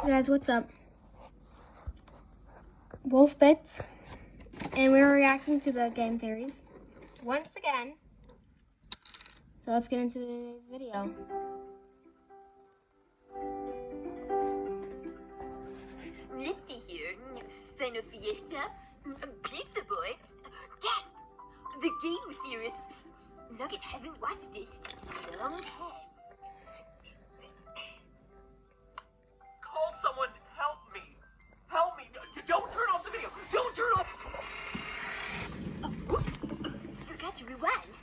Guys, what's up? Wolf Bits, and we're reacting to the game theories once again. So let's get into the video. Misty here, Final Fiesta, Pizza Boy. Yes, the game theorists. Nugget haven't watched this in a long time. Call someone, help me. Help me. Don't turn off the video. Don't turn off. Oh, whoops. Forgot to rewind.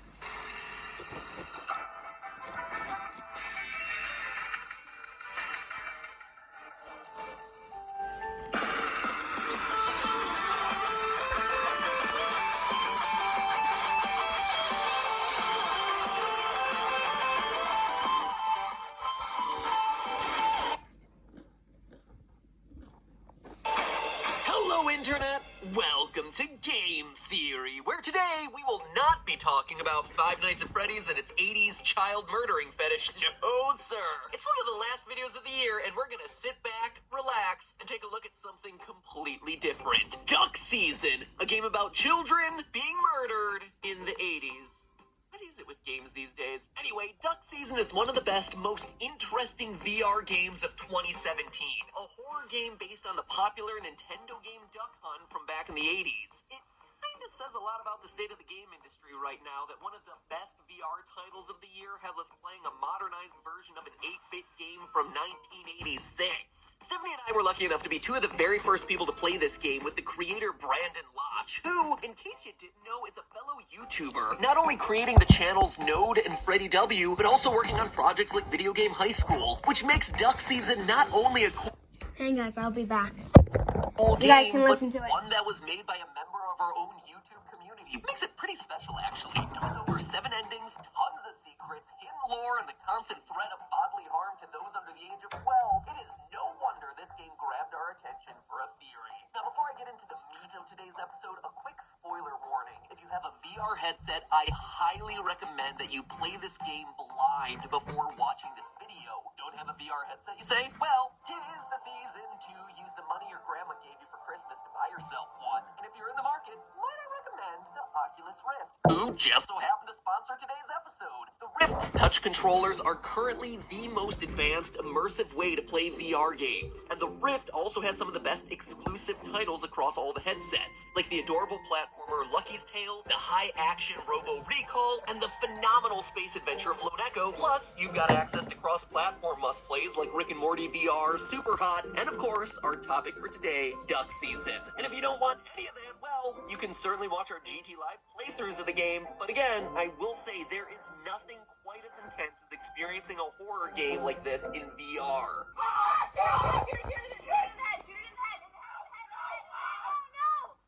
Hello, Internet. Welcome to Game Theory, where today we will not be talking about Five Nights at Freddy's and its 80s child murdering fetish. No, sir. It's one of the last videos of the year, and we're gonna sit back, relax, and take a look at something completely different. Duck Season, a game about children being murdered in the 80s. What is it with games these days? Anyway, Duck Season is one of the best, most interesting VR games of 2017. A horror game based on the popular Nintendo game Duck Hunt from back in the 80s. It kinda says a lot about the state of the game industry right now that one of the best VR titles of the year has us playing a modernized version of an 8-bit game from 1986. Stephanie and I were lucky enough to be two of the very first people to play this game with the creator Brandon Lodge, who, in case you didn't know, is a fellow YouTuber, not only creating the channels Node and Freddy W, but also working on projects like Video Game High School, which makes Duck Season not only a cool Hey guys, I'll be back. game, You guys can listen to it. One that was made by a member of our own YouTube community. Makes it pretty special, actually. With over 7 endings, tons of secrets, hidden lore, and the constant threat of bodily harm to those under the age of 12, it is no wonder this game grabbed our attention for a theory. Now, before I get into the meat of today's episode, a quick spoiler warning. If you have a VR headset, I highly recommend that you play this game blind before watching this video. Don't have a VR headset, you say? Well, 'tis the season to use the money your grandma gave you for Christmas to buy yourself one. And if you're in the market, might I recommend the Oculus Rift, who just so happened to sponsor today's episode. The Rift's touch controllers are currently the most advanced, immersive way to play VR games. And the Rift also has some of the best exclusive titles across all the headsets, like the adorable platformer Lucky's Tale, the high-action Robo Recall, and the phenomenal space adventure of Lone Echo. Plus, you've got access to cross-platform must-plays like Rick and Morty VR, Super Hot, and of course, our topic for today, Duck Season. And if you don't want any of that, well, you can certainly watch our GT Live playthroughs of the game. But again, I will say there is nothing quite as intense as experiencing a horror game like this in VR.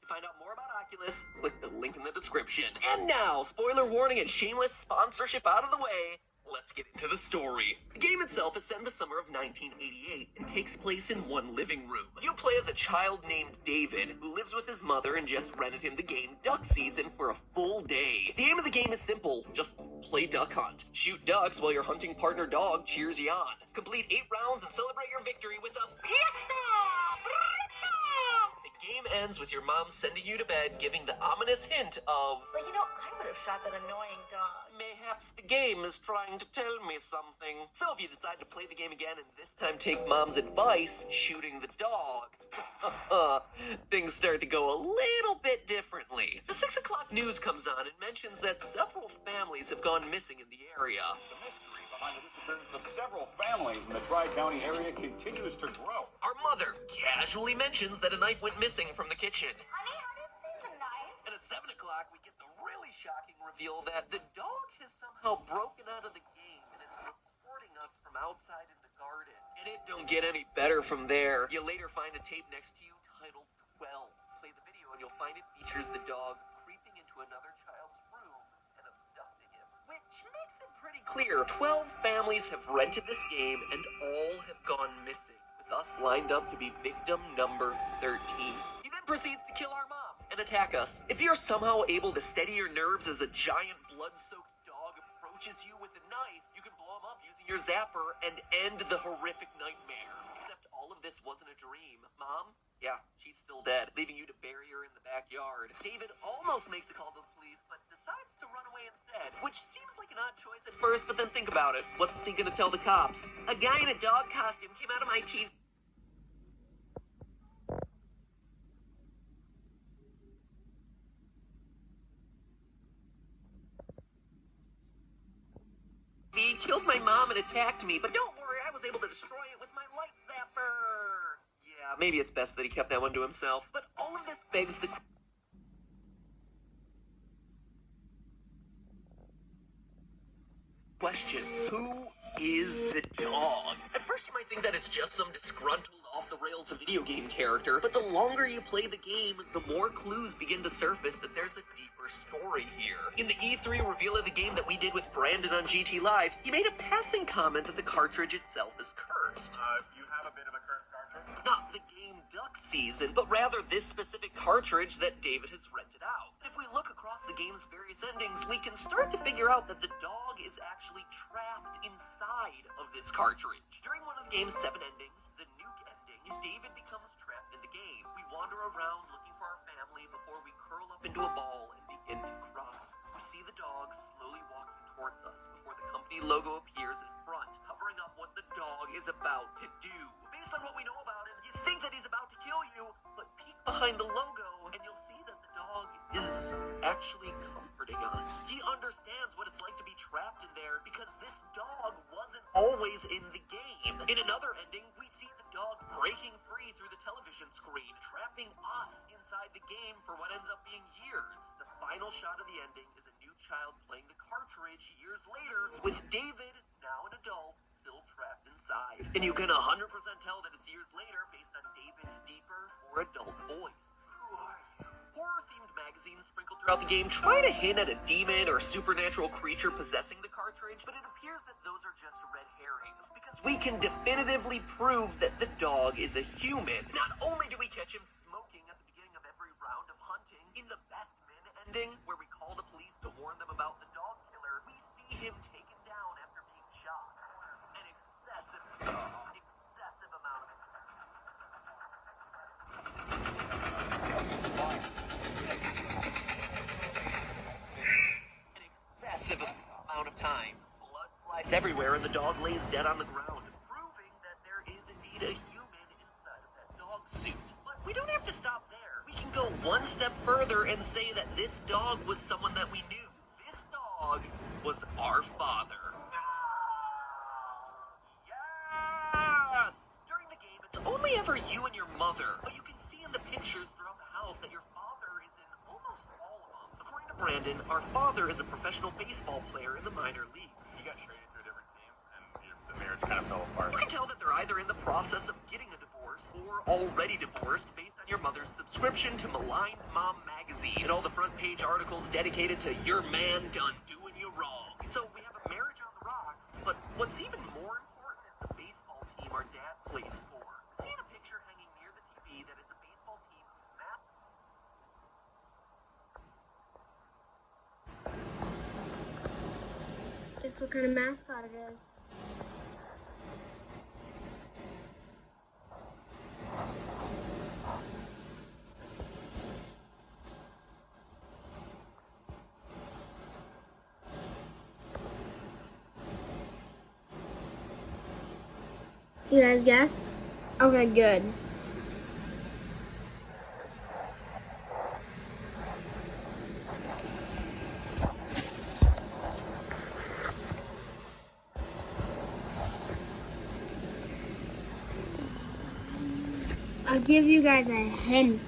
To find out more about Oculus, click the link in the description. And now, spoiler warning and shameless sponsorship out of the way, let's get into the story. The game itself is set in the summer of 1988 and takes place in one living room. You play as a child named David, who lives with his mother and just rented him the game Duck Season for a full day. The aim of the game is simple, just play duck hunt. Shoot ducks while your hunting partner dog cheers you on. Complete 8 rounds and celebrate your victory with a fiesta! The game ends with your mom sending you to bed, giving the ominous hint of, But you know, I would have shot that annoying dog. mayhaps the game is trying to tell me something. So if you decide to play the game again and this time take mom's advice, shooting the dog, things start to go a little bit differently. The 6 o'clock news comes on and mentions that several families have gone missing in the area. The mystery behind the disappearance of several families in the Tri-County area continues to grow. Our mother casually mentions that a knife went missing from the kitchen. Honey, how do you see the knife? And at 7 o'clock, we get the really shocking reveal that the dog has somehow broken out of the game and is recording us from outside in the garden. And it don't get any better from there. You later find a tape next to you titled 12. Play the video and you'll find it features the dog creeping into another child's room and abducting him. Which makes it pretty clear 12 families have rented this game and all have gone missing, with us lined up to be victim number 13. He then proceeds to kill our mom and attack us. If you're somehow able to steady your nerves as a giant blood-soaked dog approaches you with a knife, you can blow him up using your zapper and end the horrific nightmare. Except all of this wasn't a dream. Mom? Yeah, she's still dead, leaving you to bury her in the backyard. David almost makes a call to the police, but decides to run away instead, which seems like an odd choice at first, but then think about it. What's he gonna tell the cops? A guy in a dog costume came out of my TV. He killed my mom and attacked me, but don't worry, I was able to destroy it with my light zapper. Yeah, maybe it's best that he kept that one to himself. But all of this begs the question, who is the dog? At first you might think that it's just some disgruntled, off-the-rails video game character, but the longer you play the game, the more clues begin to surface that there's a deeper story here. In the E3 reveal of the game that we did with Brandon on GT Live, he made a passing comment that the cartridge itself is cursed. You have a bit of a cursed cartridge? Not the game Duck Season, but rather this specific cartridge that David has rented out. If we look across the game's various endings, we can start to figure out that the dog is actually trapped inside of this cartridge. During one of the game's 7 endings, the nuke ending, David becomes trapped in the game. We wander around looking for our family before we curl up into a ball and begin to cry. We see the dog slowly walking towards us before the company logo appears in front, covering up what the dog is about to do. Based on what we know about him, you think that he's about to kill you, but peek behind the logo and you'll see that the dog is actually comforting us. He understands what it's like to be trapped in there because this dog wasn't always in the game. In another ending, we see the dog breaking free through the television screen, trapping us inside the game for what ends up being years. The final shot of the ending is a new child playing the cartridge years later, with David, now an adult, still trapped inside. And you can 100% tell that it's years later based on David's deeper, more adult voice. Who are you? Horror-themed magazines sprinkled throughout the game try to hint at a demon or supernatural creature possessing the cartridge, but it appears that those are just red herrings, because we can definitively prove that the dog is a human. Not only do we catch him smoking at the beginning of every round of hunting, in the Best Men ending, where we call the police to warn them about the dog killer, we see him taken down after being shot. An excessive amount of times. Blood flies everywhere and the dog lays dead on the ground, proving that there is indeed a human inside of that dog suit. But we don't have to stop there. We can go one step further and say that this dog was someone that we knew. This dog was our father. Yes! During the game, it's only ever you and your mother, but you can see in the pictures throughout the house that your father is in almost all of them. According to Brandon, our father is a professional baseball player in the minor leagues. He got traded to a different team, and the marriage kind of fell apart. You can tell that they're either in the process of getting a divorce or already divorced based on your mother's subscription to Maligned Mom magazine and all the front page articles dedicated to your man done doing you wrong. So we have a marriage on the rocks, but what's even more important is the baseball team our dad plays for. See in a picture hanging near the TV that it's a baseball team whose map... Guess what kind of mascot it is. You guys guessed? Okay, good. I'll give you guys a hint.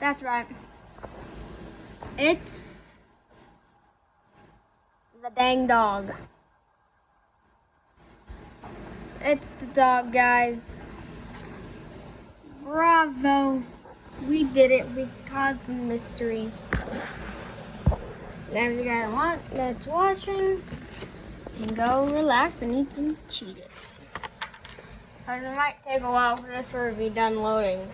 That's right. It's the dang dog. It's the dog, guys. Bravo. We did it. We caused the mystery. Now you guys want that's watching, and go relax and eat some Cheetos. Because it might take a while for this to be done loading.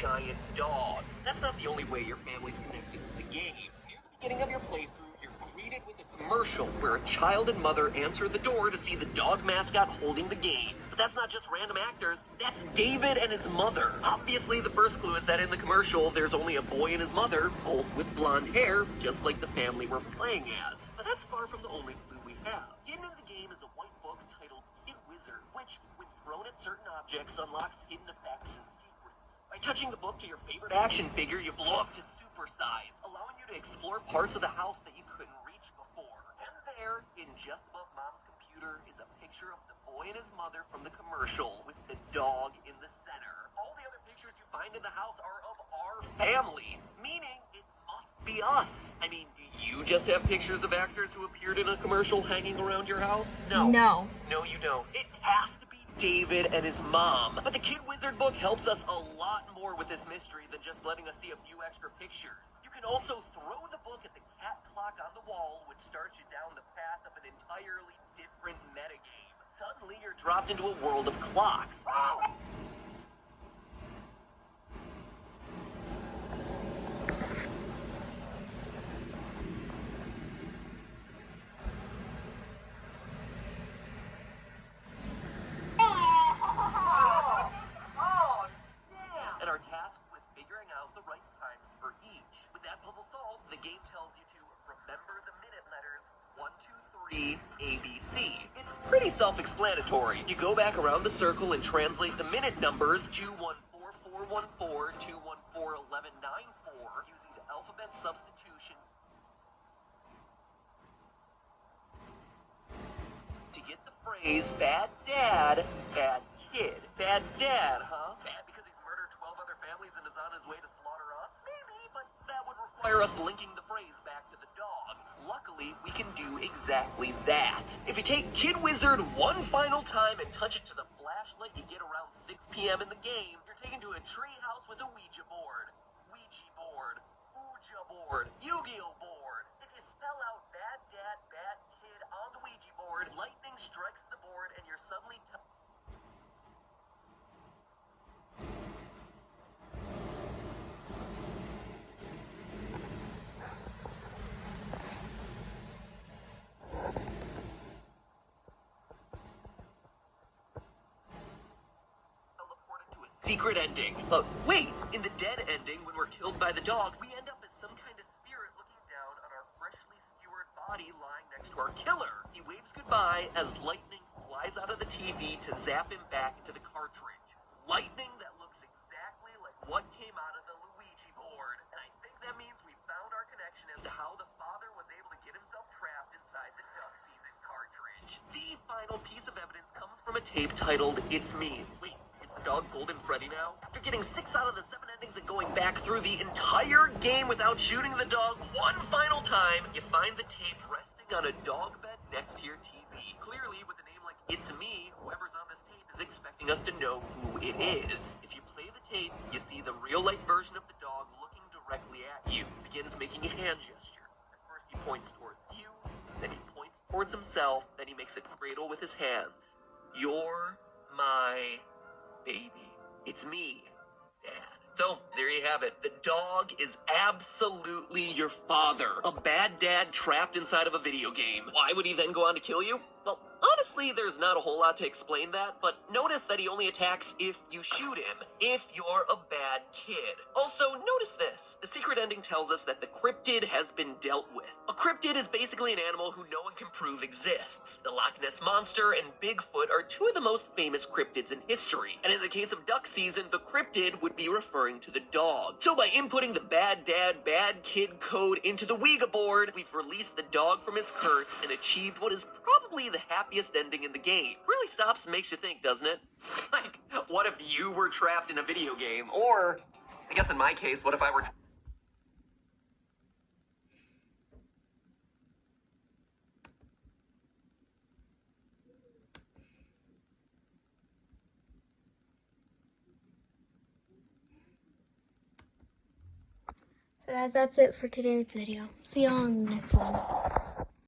giant dog. That's not the only way your family's connected to the game. Near the beginning of your playthrough, you're greeted with a commercial where a child and mother answer the door to see the dog mascot holding the game. But that's not just random actors, that's David and his mother. Obviously, the first clue is that in the commercial, there's only a boy and his mother, both with blonde hair, just like the family we're playing as. But that's far from the only clue we have. Hidden in the game is a white book titled Kid Wizard, which, when thrown at certain objects, unlocks hidden effects and secrets. By touching the book to your favorite action figure, you blow up to super size, allowing you to explore parts of the house that you couldn't reach before. And there, in just above Mom's computer, is a picture of the boy and his mother from the commercial, with the dog in the center. All the other pictures you find in the house are of our family, meaning it must be us. I mean, do you just have pictures of actors who appeared in a commercial hanging around your house? No. No. No, you don't. It has to be David and his mom. But the Kid Wizard book helps us a lot more with this mystery than just letting us see a few extra pictures. You can also throw the book at the cat clock on the wall, which starts you down the path of an entirely different metagame. Suddenly, you're dropped into a world of clocks. And are tasked with figuring out the right times for each. With that puzzle solved, the game tells you to remember the minute letters 1, 2, 3, ABC. It's pretty self-explanatory. You go back around the circle and translate the minute numbers 214414, 2141194 using the alphabet substitution to get the phrase bad dad, bad kid. Bad dad, huh? Bad because he's murdered 12 other families and is on his way to slaughter us? Maybe, but that would require us linking the phrase back to the dog. Luckily, we can do exactly that. If you take Kid Wizard one final time and touch it to the flashlight you get around 6 p.m. in the game, you're taken to a tree house with a Ouija board. Ouija board. Ouija board. Yu-Gi-Oh board. If you spell out bad dad, bad kid on the Ouija board, lightning strikes the board and you're suddenly teleported to a secret ending. Wait! In the dead ending, when we're killed by the dog, we end up as some kind of spirit looking down on our freshly skewered body lying next to our killer. He waves goodbye as lightning flies out of the TV to zap him back into the cartridge. Lightning that looks exactly like what came out of the Luigi board. And I think that means we found our connection as to how the father was able to get himself trapped inside the Duck Season cartridge. The final piece of evidence comes from a tape titled It's Me. Wait, is the dog Golden Freddy now? After getting 6 out of the 7 endings and going back through the entire game without shooting the dog one final time, you find the tape resting on a dog bed next to your TV. Clearly, with a name like It's Me, whoever's on this tape is expecting us to know who it is. If you play the tape, you see the real-life version of the dog looking directly at you. Begins making a hand gesture. At first he points towards you, then he points towards himself, then he makes a cradle with his hands. You're my baby. It's me, Dad. So, there you have it. The dog is absolutely your father. A bad dad trapped inside of a video game. Why would he then go on to kill you? Well, honestly, there's not a whole lot to explain that, but notice that he only attacks if you shoot him, if you're a bad kid. Also, notice this. The secret ending tells us that the cryptid has been dealt with. A cryptid is basically an animal who no one can prove exists. The Loch Ness Monster and Bigfoot are two of the most famous cryptids in history, and in the case of Duck Season, the cryptid would be referring to the dog. So by inputting the bad dad, bad kid code into the Ouija board, we've released the dog from his curse and achieved what is probably the happiest ending in the game. Really stops and makes you think, doesn't it? Like, what if you were trapped in a video game? Or, I guess in my case, what if I were... So guys, that's it for today's video. See y'all on the next one.